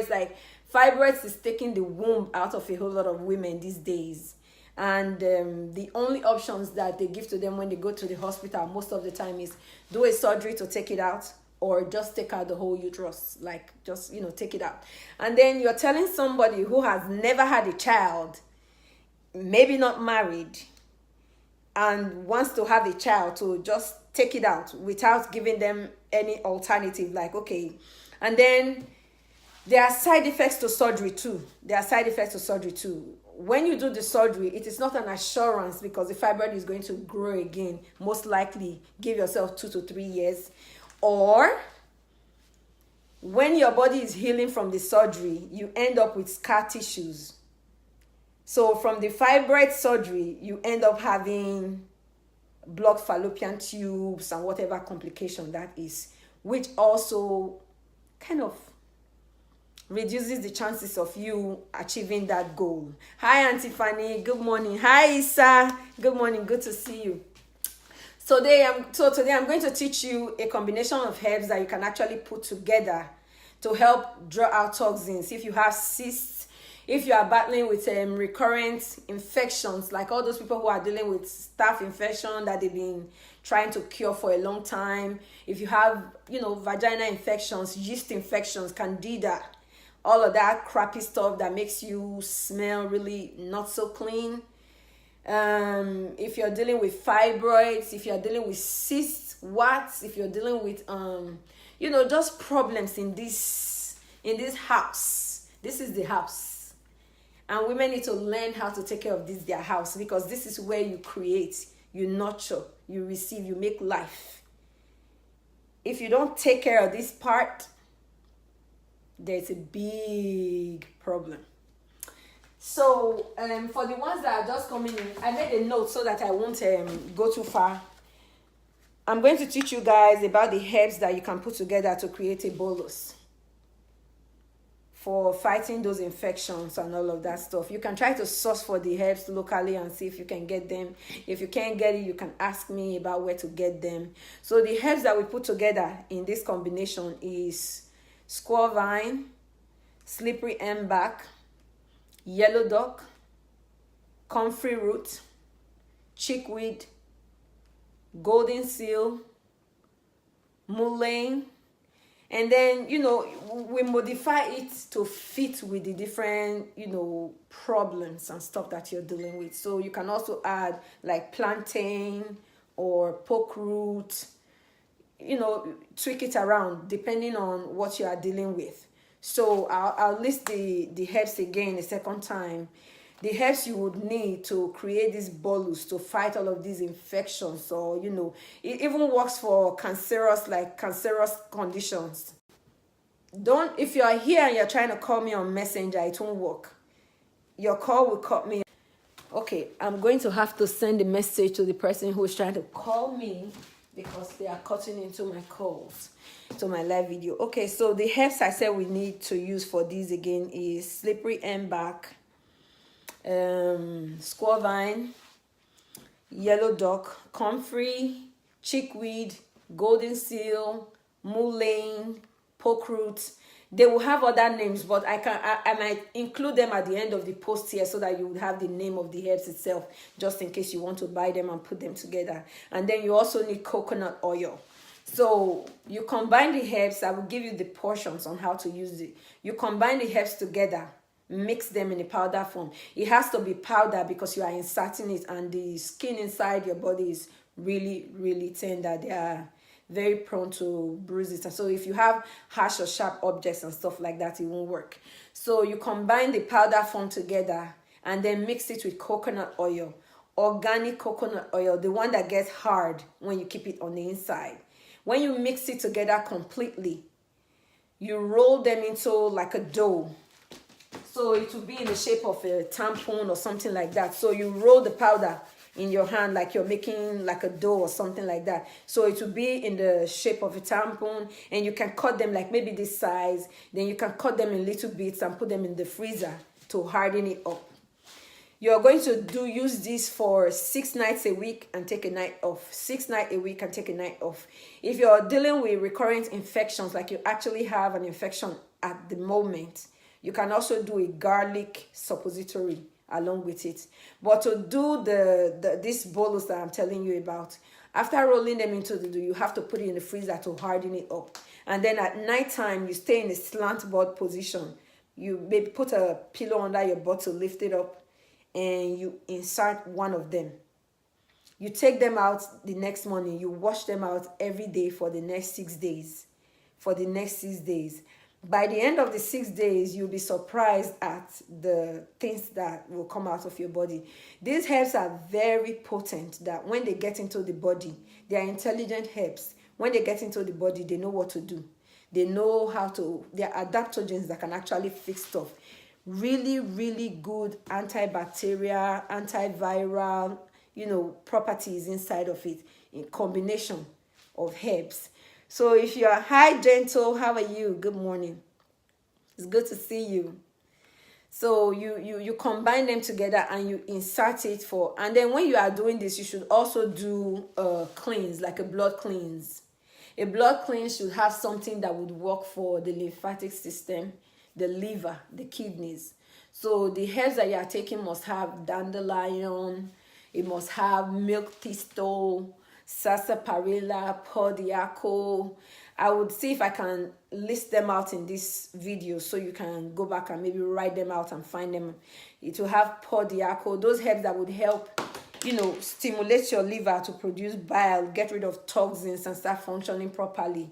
fibroids. Like, fibroids is taking the womb out of a whole lot of women these days. And the only options that they give to them when they go to the hospital most of the time is do a surgery to take it out, or just take out the whole uterus, like just, you know, take it out. And then you're telling somebody who has never had a child, maybe not married, and wants to have a child, to just take it out without giving them any alternative. Like, okay. And then there are side effects to surgery too. When you do the surgery, it is not an assurance, because the fibroid is going to grow again. Most likely, give yourself 2 to 3 years. Or when your body is healing from the surgery, you end up with scar tissues. So from the fibroid surgery, you end up having blocked fallopian tubes and whatever complication that is, which also kind of reduces the chances of you achieving that goal. Hi, Auntie Fanny. Good morning. Hi, Issa. Good morning. Good to see you. So today I'm going to teach you a combination of herbs that you can actually put together to help draw out toxins. If you have cysts, if you are battling with recurrent infections, like all those people who are dealing with staph infection that they've been trying to cure for a long time. If you have, vaginal infections, yeast infections, candida, all of that crappy stuff that makes you smell really not so clean. If you're dealing with fibroids, if you're dealing with cysts, warts, if you're dealing with just problems in this house. This is the house, and women need to learn how to take care of their house, because this is where you create, you nurture, you receive, you make life. If you don't take care of this part, there's a big problem. So for the ones that are just coming in, I made a note so that I won't go too far. I'm going to teach you guys about the herbs that you can put together to create a bolus for fighting those infections and all of that stuff. You can try to source for the herbs locally and see if you can get them. If you can't get it, you can ask me about where to get them. So the herbs that we put together in this combination is squaw vine, slippery embark, yellow dock, comfrey root, chickweed, golden seal, mullein. And then, we modify it to fit with the different, problems and stuff that you're dealing with. So you can also add like plantain or poke root, tweak it around depending on what you are dealing with. So I'll list the herbs again a second time. The herbs you would need to create this bolus to fight all of these infections, or it even works for cancerous conditions. If you are here and you're trying to call me on Messenger, it won't work. Your call will cut me. Okay, I'm going to have to send a message to the person who is trying to call me, because they are cutting into my calls, to my live video. Okay, so the herbs I said we need to use for these again is slippery embark, squaw vine, yellow dock, comfrey, chickweed, golden seal, mullein, poke root. They will have other names, but I might include them at the end of the post here so that you would have the name of the herbs itself, just in case you want to buy them and put them together. And then you also need coconut oil. So you combine the herbs. I will give you the portions on how to use it. You combine the herbs together, mix them in a powder form. It has to be powder because you are inserting it, and the skin inside your body is really, really tender. They are very prone to bruises. So if you have harsh or sharp objects and stuff like that, it won't work. So you combine the powder form together and then mix it with coconut oil, organic coconut oil, the one that gets hard when you keep it on the inside. When you mix it together completely, you roll them into like a dough. So it will be in the shape of a tampon or something like that. So you roll the powder in your hand like you're making like a dough or something like that. So it will be in the shape of a tampon, and you can cut them like maybe this size. Then you can cut them in little bits and put them in the freezer to harden it up. You're going to use this for 6 nights a week and take a night off. 6 nights a week and take a night off. If you're dealing with recurrent infections, like you actually have an infection at the moment. You can also do a garlic suppository along with it. But to do this bolus that I'm telling you about, after rolling them into the dough, you have to put it in the freezer to harden it up. And then at night time, you stay in a slant board position. You maybe put a pillow under your butt to lift it up, and you insert one of them. You take them out the next morning. You wash them out every day for the next 6 days. For the next 6 days. By the end of the 6 days, you'll be surprised at the things that will come out of your body. These herbs are very potent, that when they get into the body, they are intelligent herbs. When they get into the body, they know what to do. They know how to, they are adaptogens that can actually fix stuff. Really, really good antibacterial, antiviral, properties inside of it, in combination of herbs. So if you are hi gentle, how are you? Good morning. It's good to see you. So you combine them together and you insert it for, and then when you are doing this, you should also do a cleanse, like a blood cleanse. A blood cleanse should have something that would work for the lymphatic system, the liver, the kidneys. So the herbs that you are taking must have dandelion, it must have milk thistle, sarsaparilla, pau d'arco. I would see if I can list them out in this video so you can go back and maybe write them out and find them. It will have pau d'arco, those herbs that would help, stimulate your liver to produce bile, get rid of toxins and start functioning properly.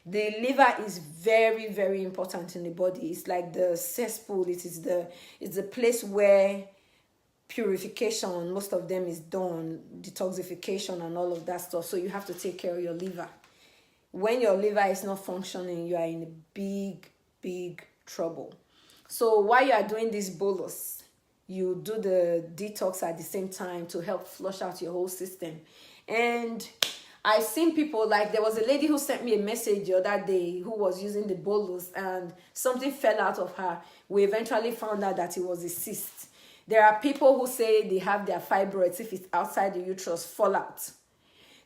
The liver is very, very important in the body. It's like the cesspool. It's the place where purification, most of them is done, detoxification and all of that stuff. So you have to take care of your liver. When your liver is not functioning, you are in big, big trouble. So while you are doing this bolus, you do the detox at the same time to help flush out your whole system. And I've seen people, like there was a lady who sent me a message the other day who was using the bolus and something fell out of her. We eventually found out that it was a cyst. There are people who say they have their fibroids, if it's outside the uterus, fall out.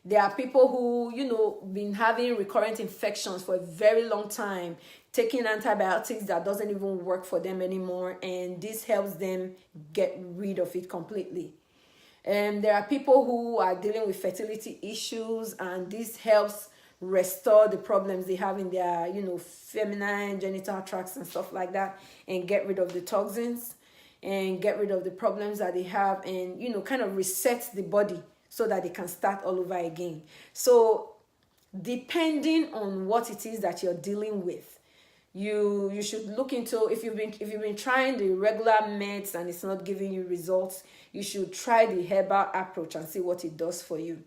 There are people who, been having recurrent infections for a very long time, taking antibiotics that doesn't even work for them anymore, and this helps them get rid of it completely. And there are people who are dealing with fertility issues, and this helps restore the problems they have in their, feminine genital tracts and stuff like that, and get rid of the toxins and get rid of the problems that they have, and kind of reset the body so that they can start all over again. So depending on what it is that you're dealing with, you should look into, if you've been trying the regular meds and it's not giving you results, you should try the herbal approach and see what it does for you.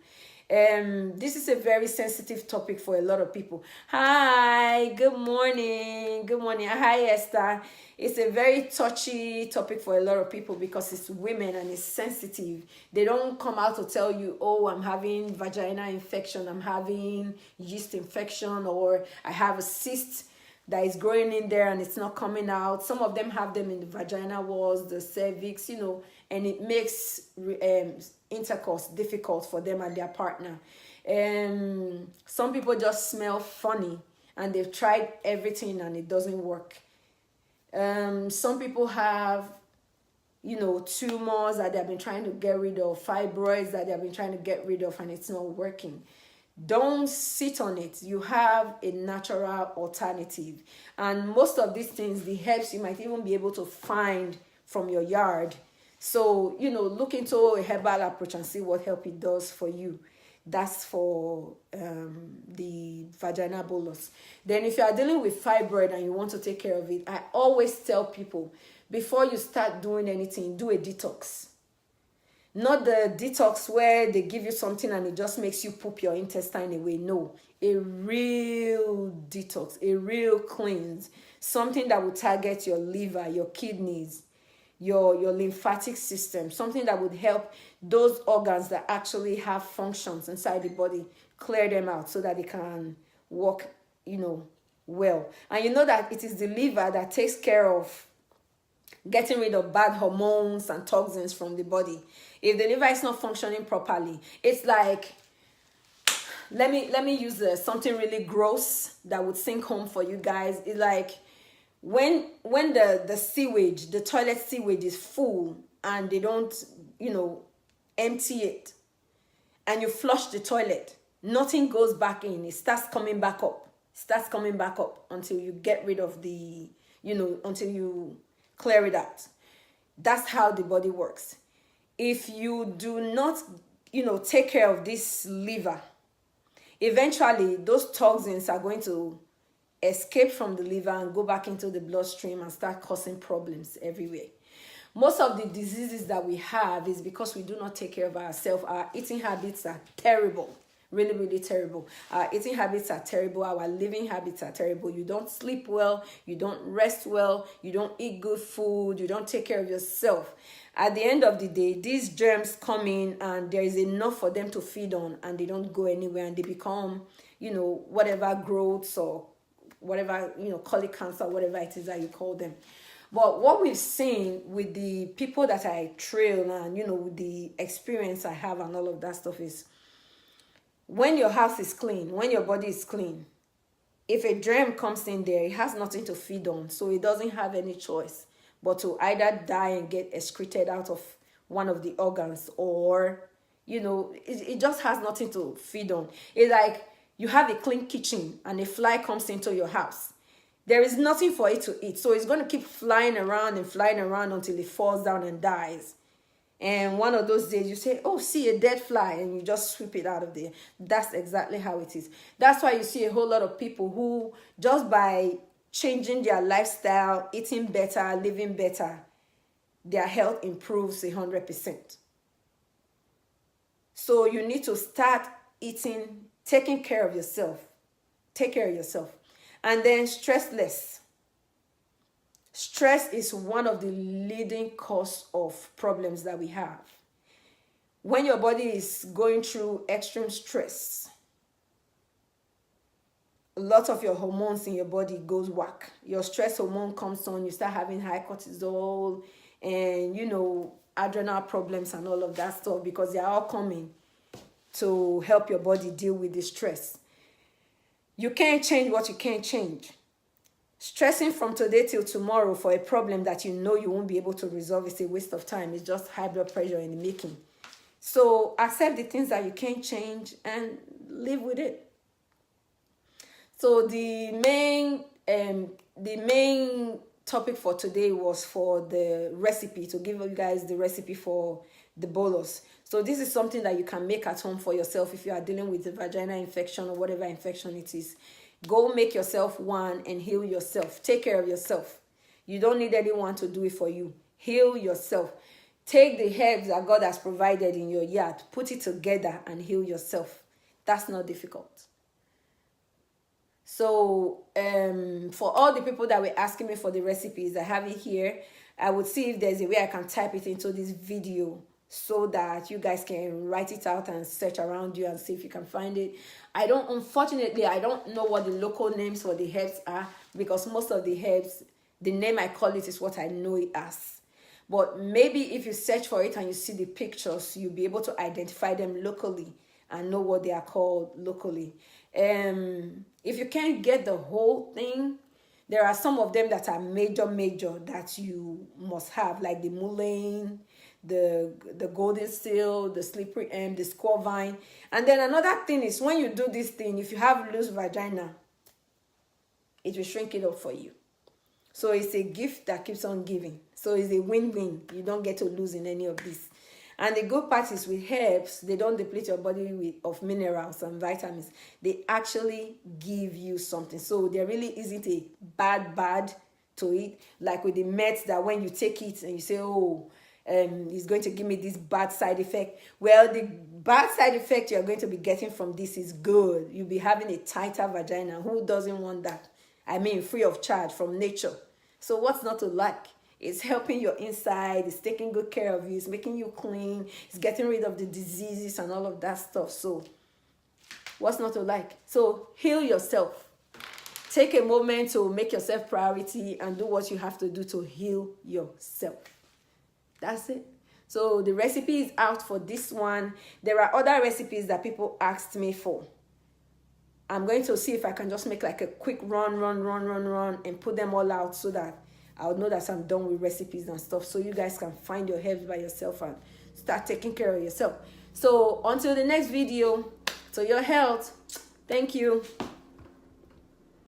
This is a very sensitive topic for a lot of people. Hi, good morning. Good morning. Hi, Esther. It's a very touchy topic for a lot of people because it's women and it's sensitive. They don't come out to tell you, oh, I'm having vaginal infection, I'm having yeast infection, or I have a cyst that is growing in there and it's not coming out. Some of them have them in the vaginal walls, the cervix, and it makes intercourse difficult for them and their partner. Some people just smell funny and they've tried everything and it doesn't work. Some people have, tumors that they've been trying to get rid of, fibroids that they've been trying to get rid of, and it's not working. Don't sit on it. You have a natural alternative. And most of these things, the herbs, you might even be able to find from your yard. So, look into a herbal approach and see what help it does for you. That's for the vaginal bolus. Then if you are dealing with fibroid and you want to take care of it, I always tell people, before you start doing anything, do a detox. Not the detox where they give you something and it just makes you poop your intestine away. No, a real detox, a real cleanse. Something that will target your liver, your kidneys, your lymphatic system. Something that would help those organs that actually have functions inside the body, clear them out so that they can work, well. And you know that it is the liver that takes care of getting rid of bad hormones and toxins from the body. If the liver is not functioning properly, it's like, let me use something really gross that would sink home for you guys. It's like when the sewage, the toilet sewage is full and they don't, empty it, and you flush the toilet, nothing goes back in. It starts coming back up, until you get rid of the, until you clear it out. That's how the body works. If you do not, take care of this liver, eventually those toxins are going to escape from the liver and go back into the bloodstream and start causing problems everywhere. Most of the diseases that we have is because we do not take care of ourselves. Our eating habits are terrible, really, really terrible. Our eating habits are terrible. Our living habits are terrible. You don't sleep well. You don't rest well. You don't eat good food. You don't take care of yourself. At the end of the day, these germs come in and there is enough for them to feed on, and they don't go anywhere, and they become, whatever growths or whatever, colic cancer, whatever it is that you call them. But what we've seen with the people that I trail and, with the experience I have and all of that stuff is, when your house is clean, when your body is clean, if a germ comes in there, it has nothing to feed on. So it doesn't have any choice but to either die and get excreted out of one of the organs, or, it just has nothing to feed on. It's like you have a clean kitchen and a fly comes into your house. There is nothing for it to eat. So it's going to keep flying around until it falls down and dies. And one of those days you say, oh, see a dead fly, and you just sweep it out of there. That's exactly how it is. That's why you see a whole lot of people who, just by changing their lifestyle, eating better, living better, their health improves 100%. So you need to start eating, taking care of yourself. Take care of yourself. And then stress less. Stress is one of the leading cause of problems that we have. When your body is going through extreme stress, a lot of your hormones in your body goes whack. Your stress hormone comes on, you start having high cortisol and, adrenal problems and all of that stuff, because they are all coming to help your body deal with the stress. You can't change what you can't change. Stressing from today till tomorrow for a problem that you won't be able to resolve is a waste of time. It's just high blood pressure in the making. So accept the things that you can't change and live with it. So the main topic for today was for the recipe, to give you guys the recipe for the bolus. So this is something that you can make at home for yourself if you are dealing with a vaginal infection or whatever infection it is. Go make yourself one and heal yourself. Take care of yourself. You don't need anyone to do it for you. Heal yourself. Take the herbs that God has provided in your yard, put it together and heal yourself. That's not difficult. So for all the people that were asking me for the recipes, I have it here. I would see if there's a way I can type it into this video so that you guys can write it out and search around you and see if you can find it. Unfortunately, I don't know what the local names for the herbs are, because most of the herbs, the name I call it is what I know it as. But maybe if you search for it and you see the pictures, you'll be able to identify them locally and know what they are called locally. If you can't get the whole thing, there are some of them that are major that you must have, like the mullein, the golden seal, the slippery elm, the squaw vine. And then another thing is, when you do this thing, if you have loose vagina, it will shrink it up for you. So it's a gift that keeps on giving. So it's a win-win. You don't get to lose in any of this. And the good part is, with herbs, they don't deplete your body of minerals and vitamins. They actually give you something. So there really isn't a bad to it. Like with the meds, that when you take it and you say, oh, it's going to give me this bad side effect. Well, the bad side effect you're going to be getting from this is good. You'll be having a tighter vagina. Who doesn't want that? I mean, free of charge from nature. So what's not to like? It's helping your inside. It's taking good care of you. It's making you clean. It's getting rid of the diseases and all of that stuff. So what's not to like? So heal yourself. Take a moment to make yourself priority and do what you have to do to heal yourself. That's it. So the recipe is out for this one. There are other recipes that people asked me for. I'm going to see if I can just make like a quick run and put them all out so that I'll know that I'm done with recipes and stuff, so you guys can find your herbs by yourself and start taking care of yourself. So until the next video, to your health. Thank you.